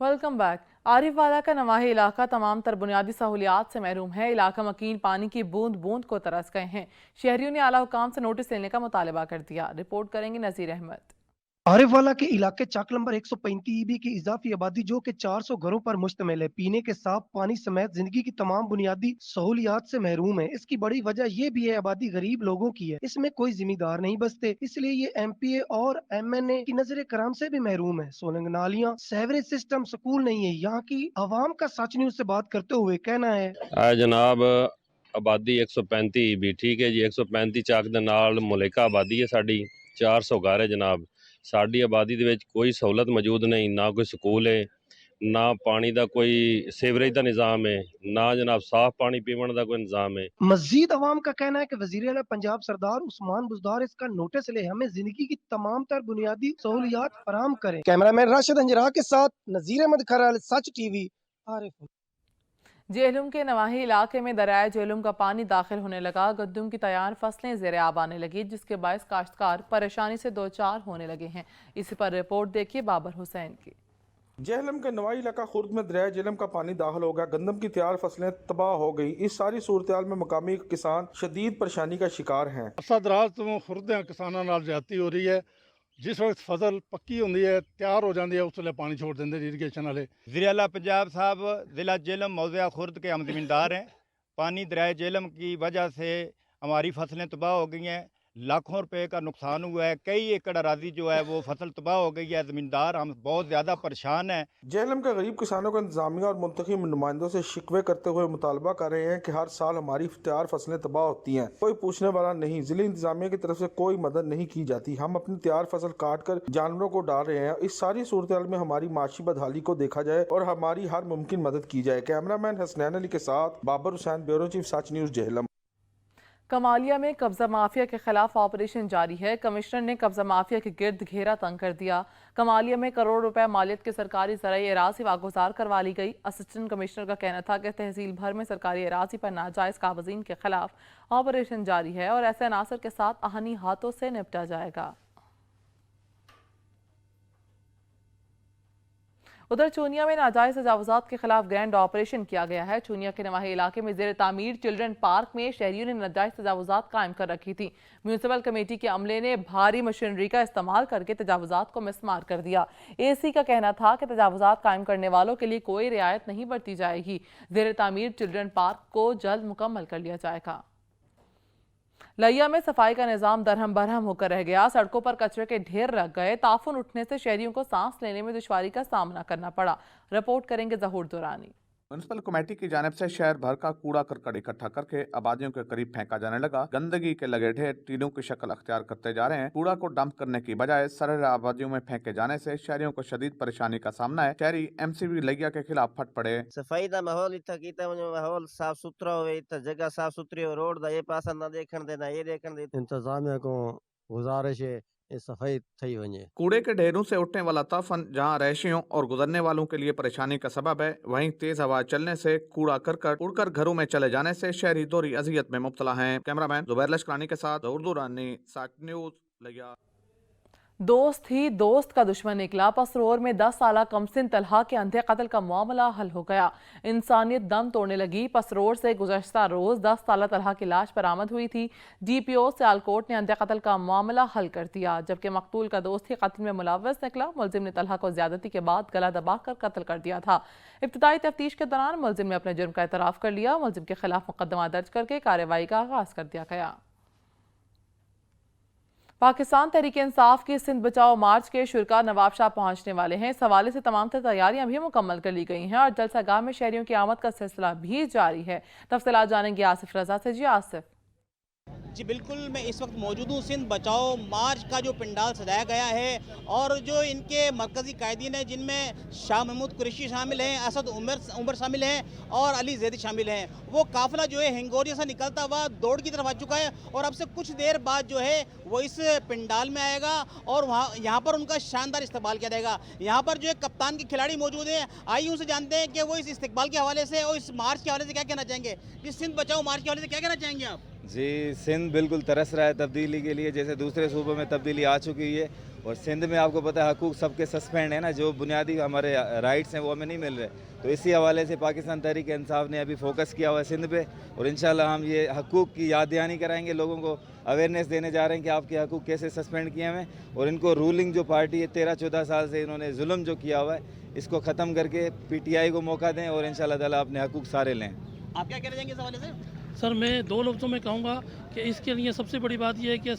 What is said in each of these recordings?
Welcome back. Arif वाला का नवाही इलाका तमाम तर बुनियादी सहूलियात से महरूम है। इलाका मकीन पानी की बूंद बूंद को तरस गए हैं। शहरियों ने आला हुकाम से नोटिस लेने का मुतालबा कर दिया। रिपोर्ट करेंगे नजीर अहमद। आरिफवाला के इलाके चक नंबर 135 ईबी की इजाफी आबादी जो कि 400 घरों पर मुश्तमिल है, पीने के साफ पानी समेत जिंदगी की तमाम बुनियादी सहूलियात से महरूम है। इसकी बड़ी वजह यह भी है आबादी गरीब लोगों की है, इसमें कोई जिम्मेदार नहीं बसते, इसलिए ये MPA और MNA की नजर करम से भी महरूम है। सोलंग नालियाँ, सेवरेज सिस्टम, स्कूल नहीं है। यहाँ की आवाम का सच न्यूज से बात करते हुए कहना है, जनाब आबादी 135 भी ठीक है जी। 135 ਚੱਕ ਦੇ ਨਾਲ ਮੁਲੈਕਾ ਆਬਾਦੀ ਹੈ ਸਾਡੀ। 400 ਘਰ ਹੈ ਜਨਾਬ। ਸਾਡੀ ਆਬਾਦੀ ਦੇ ਵਿੱਚ ਕੋਈ ਸਹੂਲਤ ਮੌਜੂਦ ਨਹੀਂ, ਨਾ ਕੋਈ ਸਕੂਲ ਹੈ, ਨਾ ਪਾਣੀ ਦਾ ਕੋਈ ਸੀਵਰੇਜ ਦਾ ਨਿਜ਼ਾਮ ਹੈ, ਨਾ जनाब साफ पानी पीवन ਦਾ ਕੋਈ ਨਿਜ਼ਾਮ ਹੈ। मजीद अवाम का कहना है कि वजीर आला पंजाब सरदार उस्मान बुजदार इसका नोटिस ले, हमें जिंदगी की तमाम तर बुनियादी सहूलियात फराम करें। कैमरामैन राशिद अंजरा के साथ नजीर अहमद खराल, सच TV, आरिफ। जेहलम के नवाही इलाके में दरियाए जेहलम का पानी दाखिल होने लगा। गंदम की तैयार फसलें ज़ेर आब आने लगी, जिसके बायस काश्तकार परेशानी से दो चार होने लगे हैं। इसी पर रिपोर्ट देखिए बाबर हुसैन की। जेहलम के नवाई इलाका खुर्द में दरिया जेहलम का पानी दाखिल हो गया। गंदम की तैयार फसलें तबाह हो गई। इस सारी सूरत में मकामी किसान शदीद परेशानी का शिकार हैं। अरसा दराज तो खुर्द किसानों नाल ज्यादती हो रही है। जिस वक्त फसल पक्की होंदी है, तैयार हो जाती है, उस वे पानी छोड़ देंगे इरीगेशन वाले। वज़ीर आला पंजाब साहब ज़िला जेहलम मौज़ा खुर्द के हम ज़मींदार हैं। पानी दरिया जेहलम की वजह से हमारी फसलें तबाह हो गई हैं, लाखों रुपए का नुकसान हुआ है। कई एकड़ अराजी जो है वो फसल तबाह हो गई है। ज़मींदार हम बहुत ज़्यादा परेशान हैं। जेहलम के गरीब किसानों को इंतजामिया और मुंतखब नुमाइंदों से शिकवे करते हुए मुतालबा कर रहे हैं कि हर साल हमारी तैयार फसलें तबाह होती हैं, कोई पूछने वाला नहीं। जिले इंतजामिया की तरफ से कोई मदद नहीं की जाती। हम अपनी तैयार फसल काट कर जानवरों को डाल रहे हैं। इस सारी सूरत में हमारी माशी बदहाली को देखा जाए और हमारी हर मुमकिन मदद की जाए। कैमरामैन हसनैन अली के साथ बाबर हुसैन, ब्यूरो चीफ, सच न्यूज़, जेहलम। कमालिया में कब्जा माफिया के खिलाफ ऑपरेशन जारी है। कमिश्नर ने कब्जा माफिया के गिर्द घेरा तंग कर दिया। कमालिया में करोड़ रुपए मालियत के सरकारी ज़राई एराज़ी वागुजार करवा ली गई। असिस्टेंट कमिश्नर का कहना था कि तहसील भर में सरकारी एराज़ी पर नाजायज़ काबज़ीन के खिलाफ ऑपरेशन जारी है और ऐसे अनासर के साथ आहनी हाथों से निपटा जाएगा। उधर चूनिया में नाजायज तजावुजात के खिलाफ ग्रैंड ऑपरेशन किया गया है। चूनिया के नवाही इलाके में जेर तामीर चिल्ड्रन पार्क में शहरियों ने नाजायज तजावुजात कायम कर रखी थी। म्यूनसिपल कमेटी के अमले ने भारी मशीनरी का इस्तेमाल करके तजावुजात को मिसमार कर दिया। AC का कहना था कि तजावुजात कायम करने वालों के लिए कोई रियायत नहीं बरती जाएगी। जेर तामीर चिल्ड्रन पार्क को जल्द मुकम्मल कर लिया जाएगा। लिया में सफाई का निजाम दरहम बरहम होकर रह गया। सड़कों पर कचरे के ढेर लग गए। ताफुन उठने से शहरियों को सांस लेने में दुश्वारी का सामना करना पड़ा। रिपोर्ट करेंगे जहूर दुरानी। म्यूनसिपल कमेटी की जानिब से शहर भर का कूड़ा करकट इकट्ठा करके आबादियों के करीब फेंका जाने लगा। गंदगी के लगे ढेर टीलों की शक्ल अख्तियार करते जा रहे हैं। कूड़ा को डंप करने की बजाय सरहद आबादियों में फेंके जाने से शहरियों को शदीद परेशानी का सामना है। शहरी MCB लिया के खिलाफ फट पड़े। सफाई का माहौल इतना कीता माहौल साफ सुथरा हो, इतना जगह साफ सुथरी हो, रोड का ये पासा ना देखने देना, ये देखने दे। इंतजामिया को गुजारिश है सफाई थी वने। कूड़े के ढेरों से उठने वाला ताफन जहां रहायशियों और गुजरने वालों के लिए परेशानी का सबब है, वहीं तेज हवा चलने से कूड़ा करकट उड़कर घरों में चले जाने से शहरी दोहरी अजियत में मुब्तला हैं। कैमरामैन जुबैर लश्करानी के साथ उर्दू रानी, सच न्यूज़, लिया। दोस्त ही दोस्त का दुश्मन निकला। पसरोर में 10 साला कमसिन तलहा के अंधे कत्ल का मामला हल हो गया। इंसानियत दम तोड़ने लगी। पसरोर से गुज़श्ता रोज 10 साला तलहा की लाश बरामद हुई थी। DPO सियालकोट ने अंधे कत्ल का मामला हल कर दिया, जबकि मकतूल का दोस्त ही कत्ल में मुलव्वस निकला। मुलजिम ने तलहा को ज्यादती के बाद गला दबाकर कत्ल कर दिया था। इब्तिदाई तफ्तीश के दौरान मुलजिम ने अपने जुर्म का एतराफ़ कर लिया। मुलजिम के खिलाफ मुकदमा दर्ज करके कार्रवाई का आगाज कर दिया गया। पाकिस्तान तहरीक इंसाफ की सिंध बचाओ मार्च के शुरका नवाबशाह पहुंचने वाले हैं। इस हवाले से तमाम तैयारियां भी मुकम्मल कर ली गई हैं और जलसागाह में शहरियों की आमद का सिलसिला भी जारी है। तफसीलात जानेंगे आसिफ रजा से। जी आसिफ। जी बिल्कुल, मैं इस वक्त मौजूद हूँ सिंध बचाओ मार्च का जो पंडाल सजाया गया है और जो इनके मरकजी कायदीन हैं, जिनमें शाह महमूद कुरैशी शामिल हैं, असद उमर शामिल हैं और अली जैदी शामिल हैं, वो काफिला जो है हिंगोरिया से निकलता हुआ दौड़ की तरफ आ चुका है और अब से कुछ देर बाद जो है वो इस पंडाल में आएगा और यहाँ पर उनका शानदार इस्तकबाल किया जाएगा। यहाँ पर जो है कप्तान के खिलाड़ी मौजूद हैं। आइए उनसे जानते हैं कि वो इस इस्तकबाल के हवाले से और इस मार्च के हवाले से क्या कहना चाहेंगे। जिस सिंध बचाओ मार्च के हवाले से क्या कहना चाहेंगे आप? जी, सिंध बिल्कुल तरस रहा है तब्दीली के लिए। जैसे दूसरे सूबों में तब्दीली आ चुकी है, और सिंध में आपको पता है हकूक़ सबके सस्पेंड है ना, जो बुनियादी हमारे राइट्स हैं वो हमें नहीं मिल रहे। तो इसी हवाले से पाकिस्तान तहरीक इंसाफ ने अभी फोकस किया हुआ है सिंध पे, और इंशाल्लाह हम ये हकूक़ की याद दहानी कराएंगे, लोगों को अवेयरनेस देने जा रहे हैं कि आपके हकूक़ कैसे सस्पेंड किए हुए हैं, और इनको रूलिंग जो पार्टी है 13-14 साल से इन्होंने जुल्म जो किया हुआ है इसको ख़त्म करके PTI को मौका दें और इंशाल्लाह ताला अपने हकूक़ सारे लें। आप क्या कहना चाहेंगे इस हवाले से? सर मैं 2 लफ्ज़ों में कहूँगा कि इसके लिए सबसे बड़ी बात यह है कि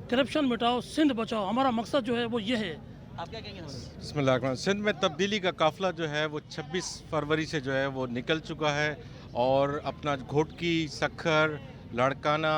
करप्शन मिटाओ, सिंध बचाओ, हमारा मकसद जो है वो ये है। आप क्या कहेंगे? बिस्मिल्लाह। सिंध में तब्दीली का काफ़िला जो है वो 26 फरवरी से जो है वो निकल चुका है, और अपना घोटकी, सखर, लाड़काना,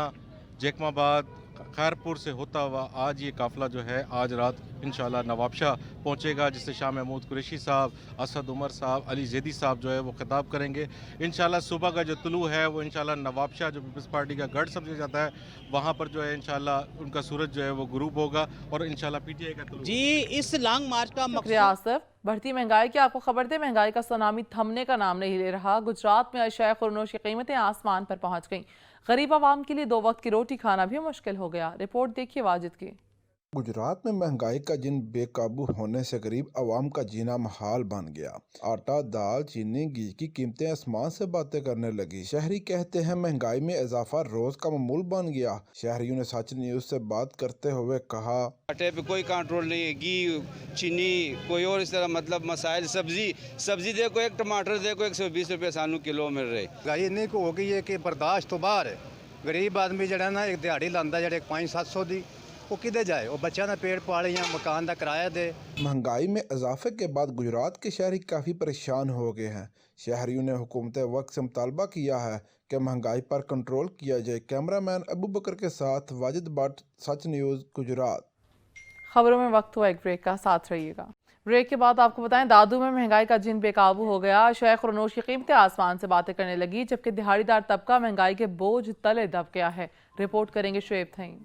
जैकमाबाद, खैरपुर से होता हुआ आज ये काफ़िला जो है आज रात इंशाल्लाह नवाबशाह पहुंचेगा, जिससे शाह महमूद कुरैशी साहब, असद उमर साहब, अली जैदी साहब जो है वो खिताब करेंगे। इंशाल्लाह सुबह का जो तुलू है वो इंशाल्लाह नवाबशाह जो पीपल्स पार्टी का गढ़ समझा जाता है वहाँ पर जो है इंशाल्लाह उनका सूरज जो है वो गुरूब होगा, और इंशाल्लाह PTI का तुलू। जी, इस लॉन्ग मार्च का शुक्रिया आसिफ। बढ़ती महंगाई की आपको खबर दे, महंगाई का सुनामी थमने का नाम नहीं ले रहा। गुजरात में अशिया खुर्नोश की कीमतें आसमान पर पहुंच गईं। गरीब आवाम के लिए 2 वक्त की रोटी खाना भी मुश्किल हो गया। रिपोर्ट देखिए वाजिद की। गुजरात में महंगाई का जिन बेकाबू होने से गरीब आवाम का जीना महाल बन गया। आटा, दाल, चीनी, घी की कीमतें आसमान से बातें करने लगी। शहरी कहते हैं महंगाई में इजाफा रोज का मामूल बन गया। शहरियों ने सच न्यूज से बात करते हुए कहा, आटे पे कोई कंट्रोल नहीं है, घी, चीनी, कोई और इस तरह मतलब मसाइल। सब्जी देखो, एक टमाटर देखो 120 रुपये सानू किलो मिल रहे। महंगाई इन्नी को हो गई है कि बर्दाश्त तो बाहर है। गरीब आदमी जड़ा ना एक दिहाड़ी लांदा जड़े 500-700 दी वो किधे जाए, वो बच्चा ना पेड़ पाले या मकान का किराया दे। महंगाई में इजाफे के बाद गुजरात के शहरी काफ़ी परेशान हो गए हैं। शहरियों ने हुकूमत वक्त से मुतालबा किया है कि महंगाई पर कंट्रोल किया जाए। कैमरामैन अबू बकर के साथ वाजिद भट्ट, सच न्यूज़, गुजरात। खबरों में वक्त हुआ एक ब्रेक का, साथ रहिएगा। ब्रेक के बाद आपको बताएं, दादू में महंगाई का जिन बेकाबू हो गया। शेख खुर्नोश की कीमतें आसमान से बातें करने लगी, जबकि दिहाड़ीदार तबका महंगाई के बोझ तले दब गया है। रिपोर्ट करेंगे शुएब थईम।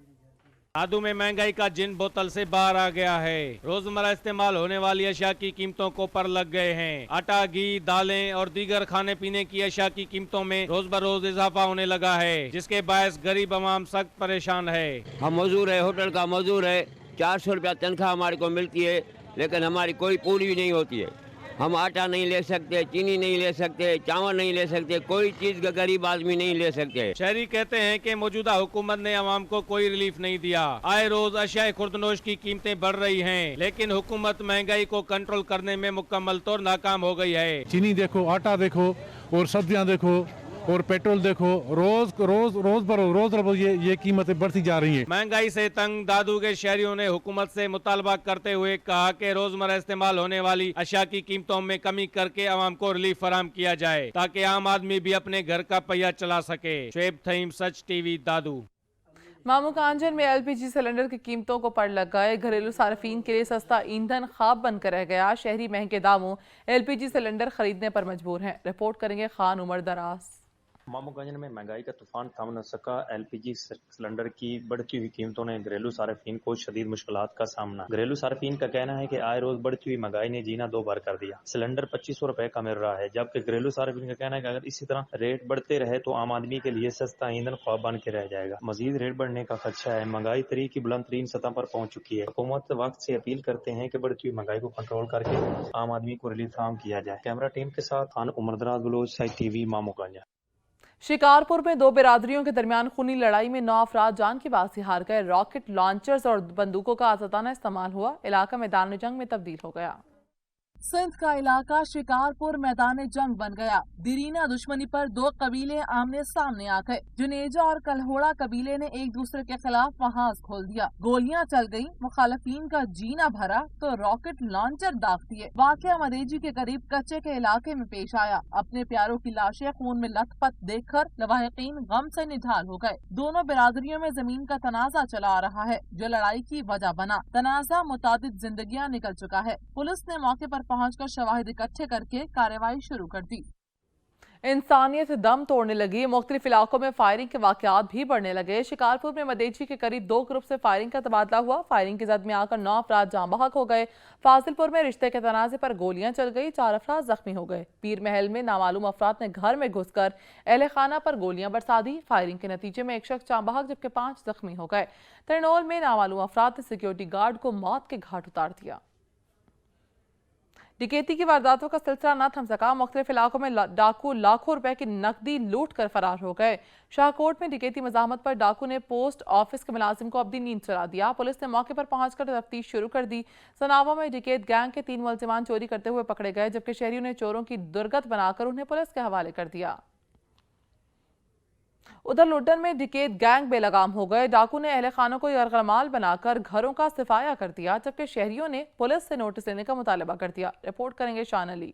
दादू में महंगाई का जिन बोतल से बाहर आ गया है। रोजमर्रा इस्तेमाल होने वाली अशिया की कीमतों को पर लग गए हैं। आटा, घी, दालें और दीगर खाने पीने की अशिया की कीमतों में रोज बरोज इजाफा होने लगा है, जिसके बायस गरीब आवाम सख्त परेशान है। हम मजदूर है, होटल का मजदूर है, 400 रुपया तनख्वाह हमारे को मिलती है, लेकिन हमारी कोई पूरी भी नहीं होती है। हम आटा नहीं ले सकते, चीनी नहीं ले सकते, चावल नहीं ले सकते, कोई चीज का गरीब आदमी नहीं ले सकते। शहरी कहते हैं कि मौजूदा हुकूमत ने आवाम को कोई रिलीफ नहीं दिया। आए रोज अशिया खुर्दनोश की कीमतें बढ़ रही हैं, लेकिन हुकूमत महंगाई को कंट्रोल करने में मुकम्मल तौर नाकाम हो गई है। चीनी देखो, आटा देखो, और सब्जियां देखो, और पेट्रोल देखो, रोज ये कीमतें बढ़ती जा रही हैं। महंगाई से तंग दादू के शहरियों ने हुकूमत से मुतालबा करते हुए कहा कि रोजमर्रा इस्तेमाल होने वाली अशिया की कीमतों में कमी करके आवाम को रिलीफ फराहम किया जाए, ताकि आम आदमी भी अपने घर का पहिया चला सके। शुएब थईम, सच TV, दादू। मामू कांजन में LPG सिलेंडर की कीमतों को पर लग गए। घरेलू सार्फिन के लिए सस्ता ईंधन ख्वाब बनकर रह गया। शहरी महंगे दामों LPG सिलेंडर खरीदने पर मजबूर हैं। रिपोर्ट करेंगे खान उमर दराज। मामूगंज में महंगाई का तूफान थम न सका। LPG सिलेंडर की बढ़ती हुई कीमतों ने घरेलू सार्फिन को शदीद मुश्किलात का सामना। घरेलू सार्फिन का कहना है कि आए रोज बढ़ती हुई महंगाई ने जीना 2 बार कर दिया। सिलेंडर 2500 रुपए का मिल रहा है, जबकि घरेलू सार्फिन का कहना है कि अगर इसी तरह रेट बढ़ते रहे तो आम आदमी के लिए सस्ता ईंधन ख्वाब बन के रह जाएगा। मजीद रेट बढ़ने का खदशा है। महंगाई तरी की बुलंद तरीन सतह पर पहुंच चुकी है। हुकूमत वक्त से अपील करते हैं कि बढ़ती हुई महंगाई को कंट्रोल करके आम आदमी को रिलीफ फराहम किया जाए। कैमरा टीम के साथ खान उमर दराज, बलोच, सच TV, मामूगंज। शिकारपुर में 2 बिरादरियों के दरमियान खूनी लड़ाई में 9 अफराद जान की बाजी हार गए। रॉकेट लॉन्चर्स और बंदूकों का आज़ादाना इस्तेमाल हुआ। इलाका मैदान जंग में तब्दील हो गया। सिंध का इलाका शिकारपुर मैदान जंग बन गया। दीरीना दुश्मनी पर 2 कबीले आमने सामने आ गए। जुनेजा और कलहोड़ा कबीले ने एक दूसरे के खिलाफ महाज खोल दिया। गोलियां चल गयी, मुखालफीन का जीना भरा तो रॉकेट लॉन्चर दाग दिए। वाकया मदेजी के करीब कच्चे के इलाके में पेश आया। अपने प्यारों की लाशें खून में लथपथ देखकर लवाहिकीन गम से निढाल हो गए। दोनों बिरादरियों में जमीन का तनाजा चला आ रहा है, जो लड़ाई की वजह बना। तनाजा मुतादिद जिंदगियां निकल चुका है। पुलिस ने मौके पर पहुंचकर शवाहिद इकट्ठे करके कार्रवाई शुरू कर दी। इंसानियत दम तोड़ने लगी, मुख्तलिफ इलाकों में फायरिंग के वाकयात भी बढ़ने लगे। शिकारपुर में मदेची के करीब 2 ग्रुप से फायरिंग का तबादला हुआ। फायरिंग की जद में आकर 9 अफराद जाँ बहक हो गए। फाजिलपुर में रिश्ते के तनाज़े पर गोलियां चल गई, 4 अफराद जख्मी हो गए। पीर महल में नामालूम अफराद ने घर में घुसकर अहले खाना पर गोलियां बरसा दी। फायरिंग के नतीजे में 1 शख्स जाँ बहक जबकि 5 जख्मी हो गए। तरनोल में नामालूम अफराद ने सिक्योरिटी गार्ड को मौत के घाट उतार दिया। डकैती की वारदातों का सिलसिला न थम सका। मुख्तलिफ इलाकों में डाकू लाखों रुपए की नकदी लूट कर फरार हो गए। शाहकोट में डकैती मज़ाहमत पर डाकू ने पोस्ट ऑफिस के मुलाजिम को अपनी नींद चुरा दिया। पुलिस ने मौके पर पहुंचकर तफ्तीश शुरू कर दी। सनावा में डकैत गैंग के 3 मुलजिमान चोरी करते हुए पकड़े गए, जबकि शहरियों ने चोरों की दुर्गत बनाकर उन्हें पुलिस के हवाले कर दिया। उधर लुड्डन में डकैत गैंग बेलगाम हो गए। डाकू ने अहले खानों को यरगमाल बनाकर घरों का सफाया कर दिया, जबकि शहरियों ने पुलिस से नोटिस देने का मुतालबा कर दिया। रिपोर्ट करेंगे शान अली।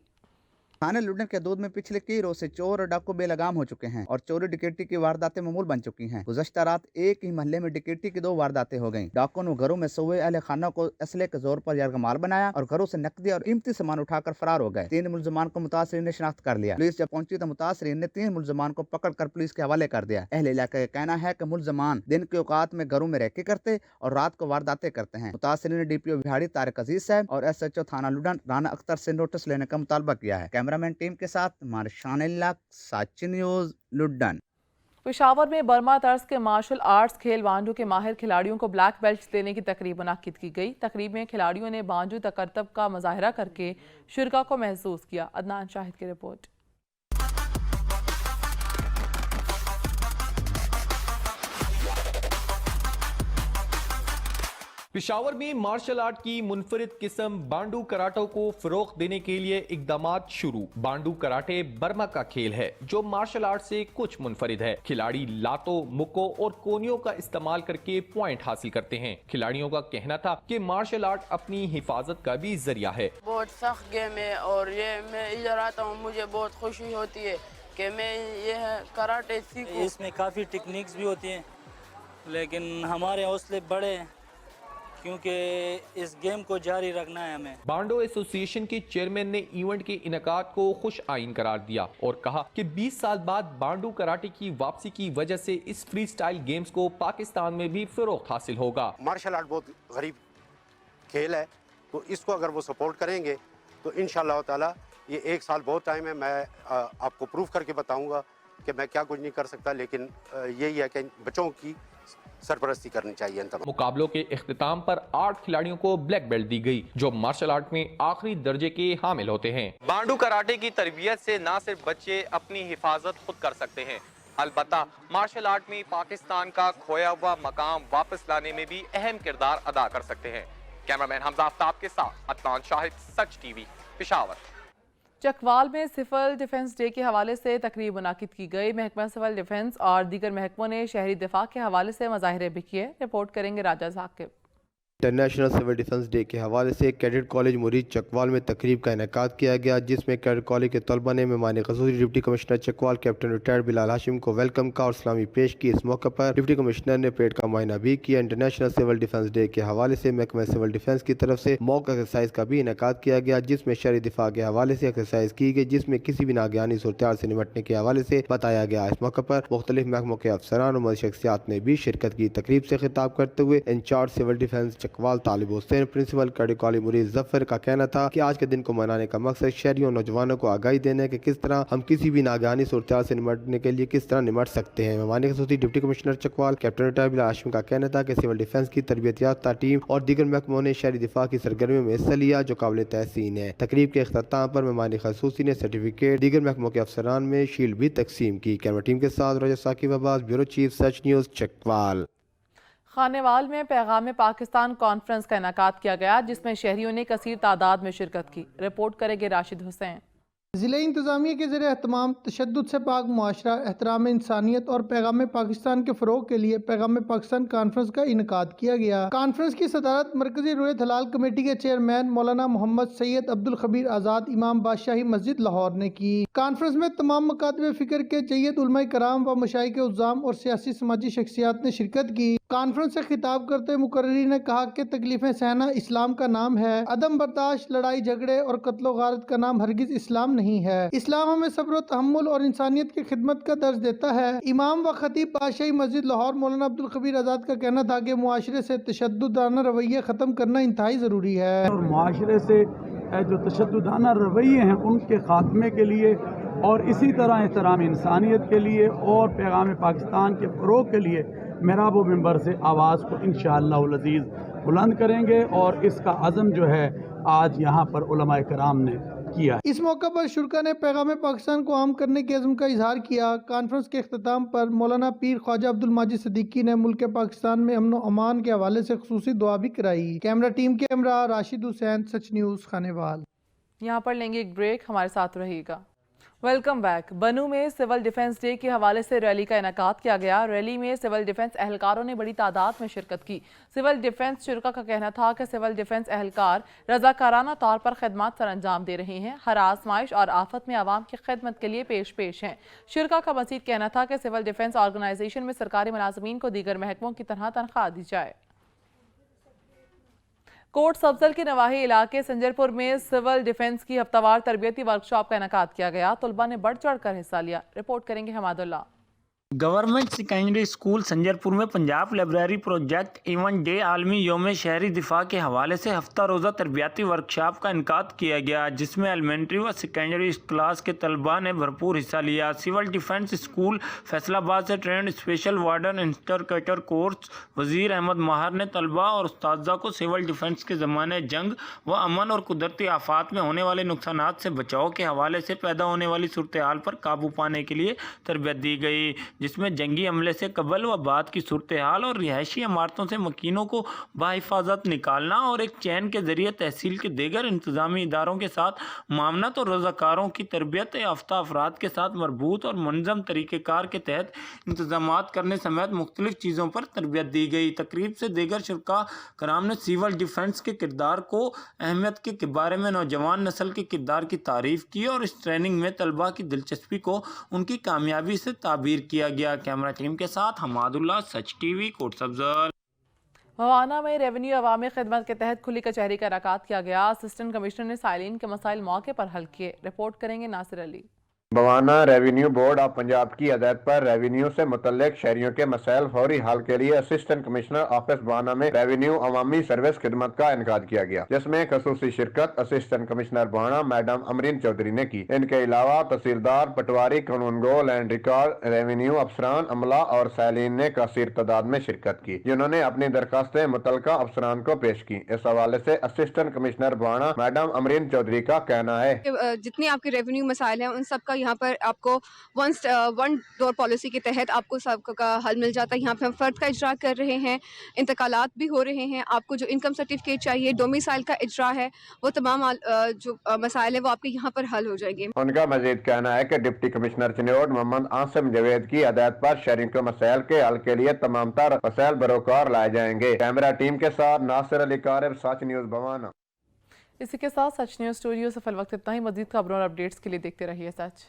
थाने लुड्डन के दूध में पिछले कई रोज से चोर और डाकू बेलगाम हो चुके हैं और चोरी डकैती की वारदातें मामूल बन चुकी हैं। गुज़श्ता रात एक ही महल्ले में डकैती की 2 वारदातें हो गईं। डाकुओं ने घरों में सोए अहले खाना को असले के जोर पर यरगमाल बनाया और घरों से नकदी और कीमती सामान उठाकर फरार हो गए। 3 मुलजमान को मुतासरीन ने शनाख्त कर लिया। पुलिस जब पहुंची तो मुतासरीन ने 3 मुलजमान को पकड़कर पुलिस के हवाले कर दिया। अहले इलाके का कहना है कि मुलजमान दिन के औकात में घरों में रहके करते और रात को वारदातें करते हैं। मुतासरीन ने DPO बिहाड़ी तारिक अजीज साहब और SHO थाना लुड्डन राना अख्तर से नोटिस लेने का मुतालबा किया है। कैमरामैन टीम के साथ साची न्यूज़ लुड्डन। पेशावर में बर्मा तर्ज के मार्शल आर्ट्स खेल बांडू के माहिर खिलाड़ियों को ब्लैक बेल्ट देने की तकरीब मुनाकिद की गई। तकरीब में खिलाड़ियों ने बांडू तकर्तब का मुजाहरा करके शुरका को महसूस किया। अदनान शाहिद की रिपोर्ट। पेशावर में मार्शल आर्ट की मुनफरिद किस्म बांडू कराटे को फरोग देने के लिए इकदामात शुरू। बांडू कराटे बर्मा का खेल है जो मार्शल आर्ट से कुछ मुनफरिद है। खिलाड़ी लातों, मुक्कों और कोनियों का इस्तेमाल करके पॉइंट हासिल करते हैं। खिलाड़ियों का कहना था कि मार्शल आर्ट अपनी हिफाजत का भी जरिया है। बहुत सख्त गेम है और ये मैं इधर आता हूँ, मुझे बहुत खुशी होती है कि मैं ये कराटे सीखूं। इसमें काफ़ी टेक्निक्स भी होती हैं, लेकिन हमारे हौसले बड़े हैं क्योंकि इस गेम को जारी रखना है हमें। बांडो एसोसिएशन के चेयरमैन ने इवेंट के इनेकाद को खुश आइन करार दिया और कहा कि 20 साल बाद बांडू कराटे की वापसी की वजह से इस फ्री स्टाइल गेम्स को पाकिस्तान में भी फरोग हासिल होगा। मार्शल आर्ट बहुत गरीब खेल है, तो इसको अगर वो सपोर्ट करेंगे तो इंशाअल्लाह ताला ये 1 साल बहुत टाइम है। मैं आपको प्रूफ करके बताऊंगा कि मैं क्या कुछ नहीं कर सकता, लेकिन यही है कि बच्चों की सरपरस्ती करनी चाहिए। मुकाबलों के इख्तिताम पर 8 खिलाड़ियों को ब्लैक बेल्ट दी गई जो मार्शल आर्ट में आखिरी दर्जे के हामिल होते हैं। बांडू कराटे की तरबियत से न सिर्फ बच्चे अपनी हिफाजत खुद कर सकते हैं, अलबत्ता मार्शल आर्ट में पाकिस्तान का खोया हुआ मकाम वापस लाने में भी अहम किरदार अदा कर सकते हैं। कैमरामैन हमजा आफ्ताब के साथ अदनान शाहिद, सच TV, पेशावर। चकवाल में सिविल डिफेंस डे के हवाले से तकरीब मुनाकिद की गई। महकमा सिविल डिफेंस और दीगर महकमों ने शहरी दिफा के हवाले से मुजाहिरे भी किए। रिपोर्ट करेंगे Raja Saqib. International civil defence day के हवाले से कैडेट कॉलेज मुरीद चकवाल में तकरीब का इनेकाद किया गया, जिसमें कैडेट कॉलेज के तलबा ने मेहमान खसूसी deputy commissioner Chakwal captain retired Bilal Hashim को वेलकम का और सलामी पेश की। इस मौके पर डिप्टी कमिश्नर ने पेड का मुआयना भी किया। इंटरनेशनल सिविल डिफेंस डे के हवाले से महकमा सिविल डिफेंस की तरफ से मॉक एक्सरसाइज का भी इनेकाद किया गया, जिसमें शहरी दिफा के हवाले से एक्सरसाइज की गई, जिसमें किसी भी नागहानी सूरत से निपटने के हवाले से बताया गया। इस मौके पर मुख्तलिफ महकमों के अफसरान और मज़ीद शख्सियात ने भी शिरकत की। तकरीब से खिताब करते हुए इंचार्ज सिविल डिफेंस चकवाल तालिब प्रिंसिपल कैडेट कॉलेज मुरीद जफर का कहना था कि आज के दिन को मनाने का मकसद शहरियों नौजवानों को आगाही देना है कि किस तरह हम किसी भी नागहानी सूरत से निपटने के लिए किस तरह निपट सकते हैं। मेहमान खसूसी deputy commissioner Chakwal captain retired Bilal Hashim का कहना था कि सिविल डिफेंस की तरबियत याफ्ता टीम और दीगर महकमों ने शहरी दिफा की सरगर्मियों में हिस्सा लिया जो काबिल तहसीन है। तकरीब के इख्तिताम पर मेहमान खसूसी ने सर्टिफिकेट दीगर महकमों के अफसरान में शील्ड भी तकसीम की। कैमरा टीम के साथ राजा साकिब अब्बास, ब्यूरो चीफ, सच न्यूज़, चकवाल। खानेवाल में पैगाम पाकिस्तान कॉन्फ्रेंस का इनेकाद किया गया, जिसमें शहरियों ने कसीर तादाद में शिरकत की। रिपोर्ट करेंगे राशिद हुसैन। ज़िले इंतज़ामिया के ज़रिए एहतमाम तशद्दुद से पाक मुआशरा, एहतराम इंसानियत और पैगाम पाकिस्तान के फ़रोग के लिए पैगाम पाकिस्तान कॉन्फ्रेंस का इनेकाद किया गया। कॉन्फ्रेंस की सदारत मरकजी रुयत हलाल कमेटी के चेयरमैन मौलाना मोहम्मद सैयद अब्दुल खबीर आज़ाद इमाम बादशाही मस्जिद लाहौर ने की। कॉन्फ्रेंस में तमाम मकातब फ़िक्र के जय्यद उलमा कराम व मशाइख उज़्ज़ाम और सियासी समाजी शख्सियात ने शिरकत की। कॉन्फ्रेंस से खिताब करते मुकर्री ने कहा कि तकलीफें सहना इस्लाम का नाम है। अदम बर्दाश्त, लड़ाई झगड़े और कत्लो गारत का नाम हरगिज इस्लाम नहीं है। इस्लाम हमें सब्र, तहम्मुल और इंसानियत की खिदमत का दर्ज देता है। इमाम व खतीब बादशाही मस्जिद लाहौर मौलाना अब्दुल खबीर आज़ाद का कहना था कि मुआशरे से तशद्दुदाना रवैये ख़त्म करना इंतहाई ज़रूरी है और मुआशरे से जो तशद्दुदाना रवैये हैं उनके ख़ात्मे के लिए और इसी तरह एहतराम इंसानियत के लिए और पैगाम पाकिस्तान के फ़रोग़ के लिए मेहराब व मिंबर से आवाज़ को इंशाअल्लाह उल अज़ीज़ बुलंद करेंगे और इसका अज़म जो है आज यहाँ पर उलमाए कराम ने किया। इस मौके पर शुरका ने पैगाम पाकिस्तान को आम करने के अज़्म का इजहार किया। कॉन्फ्रेंस के अख्ताम पर मौलाना पीर ख्वाजा अब्दुल माजिद सिद्दीकी ने मुल्क पाकिस्तान में अमन व अमान के हवाले से खुसूसी दुआ भी कराई। कैमरा टीम के हमरा राशिद हुसैन, सच न्यूज़, खानेवाल। यहाँ पर लेंगे एक ब्रेक, हमारे साथ रहिएगा। Welcome back. बनू में सिविल डिफेंस डे के हवाले से रैली का इनेकाद किया गया। रैली में सिविल डिफेंस एहलकारों ने बड़ी तादाद में शिरकत की। सिविल डिफेंस शुरका का कहना था कि सिविल डिफेंस एहलकार रजाकाराना तौर पर खिदमत सर अंजाम दे रहे हैं, हर आजमाइश और आफत में आवाम की खिदमत के लिए पेश हैं। शुरका का मज़ीद कहना था कि सिविल डिफेंस ऑर्गेनाइजेशन में सरकारी मुलाजमीन को दीगर महकमों की तरह तनख्वाह दी जाए। कोट सब्जल के नवाही इलाके संजरपुर में सिविल डिफेंस की हफ्तावार तरबियती वर्कशॉप का इनेकाद किया गया। तलबा ने बढ़ चढ़ कर हिस्सा लिया। रिपोर्ट करेंगे Hamadullah. Government secondary school Sanjarpur में Punjab library project event day आलमी योम शहरी दिफा के हवाले से हफ्ता रोज़ा तरबियाती वर्कशॉप का इनकाद किया गया, जिसमें एलिमेंट्री व सेकेंडरी क्लास के तलबा ने भरपूर हिस्सा लिया। सिविल डिफेंस स्कूल फैसलाबाद से trend special warden instructor course वजीर अहमद माहर ने तलबा और उस्तादा को सिविल डिफेंस के ज़माने जंग व अमन और कुदरती आफात में होने वाले नुकसानात से बचाव के हवाले से पैदा होने वाली सूरत हाल पर काबू पाने के लिए तरबियत दी गई, जिसमें जंगी हमले से कबल व बाद की सूरत हाल और रिहायशी इमारतों से मकीनों को बाहिफाजत निकालना और एक चैन के जरिए तहसील के दीगर इंतजामी इदारों के साथ मामनत और रज़ाकारों की तरबियत याफ्ता अफराद के साथ मरबूत और मुनज़म तरीक़ेकार के तहत इंतजामात करने समेत मुख्तलिफ चीज़ों पर तरबियत दी गई। तकरीब से दीगर शुरका कराम ने सिविल डिफेंस के किरदार को अहमियत के बारे में नौजवान नस्ल के किरदार की तारीफ़ की और इस ट्रेनिंग में तलबा की दिलचस्पी को उनकी कामयाबी से ताबीर किया गया। कैमरा टीम के साथ हमादुल्ला, सच टीवी, कोट सब्जल। मवाना में रेवेन्यू अवामी खिदमत के तहत खुली कचहरी का इनेकाद किया गया। असिस्टेंट कमिश्नर ने साइलिन के मसाइल मौके पर हल किए। रिपोर्ट करेंगे Nasir Ali. Bhowana revenue board of Punjab की हदायत पर रेवेन्यू से मुतल्लिक शहरियों के मसाइल फौरी हल के लिए असिस्टेंट कमिश्नर ऑफिस बवाना में रेवेन्यू अवामी सर्विस खिदमत का इनकाद किया गया, जिसमें खसूसी शिरकत assistant commissioner Bhowana madam Amreen Chaudhry ने की। इनके अलावा तहसीलदार, पटवारी, कानूनगो, लैंड रिकॉर्ड, रेवेन्यू अफसरान, अमला और सैलीन ने कासिर तादाद में शिरकत की, जिन्होंने अपनी दरखास्तें मुतलका अफसरान को पेश की। इस हवाले से assistant commissioner Bhowana madam Amreen Chaudhry का कहना है जितने आपके रेवेन्यू मसाइल हैं उन सब का यहाँ पर आपको वन डोर पॉलिसी के तहत आपको सबका हल मिल जाता है। यहाँ पे हम फर्द का इजरा कर रहे हैं, इंतकालात भी हो रहे हैं। आपको जो इनकम सर्टिफिकेट चाहिए, डोमिसाइल का इजरा है, वो तमाम जो मसाइल है वो आपके यहाँ पर हल हो जाएंगे। उनका मजीद कहना है कि डिप्टी कमिश्नर चिन्नौड मोहम्मद आसिम जवेद की हदायत पर शहरियों के मसाइल के हल के लिए तमाम तर मसाइल बरोकार लाए जाएंगे। कैमरा टीम के साथ नासिर अली कारब, सच न्यूज़ बवाना। इसी के साथ सच न्यूज़ स्टूडियो से फिल वक्त इतना ही। मजीद खबरों और अपडेट्स के लिए देखते रहिए सच।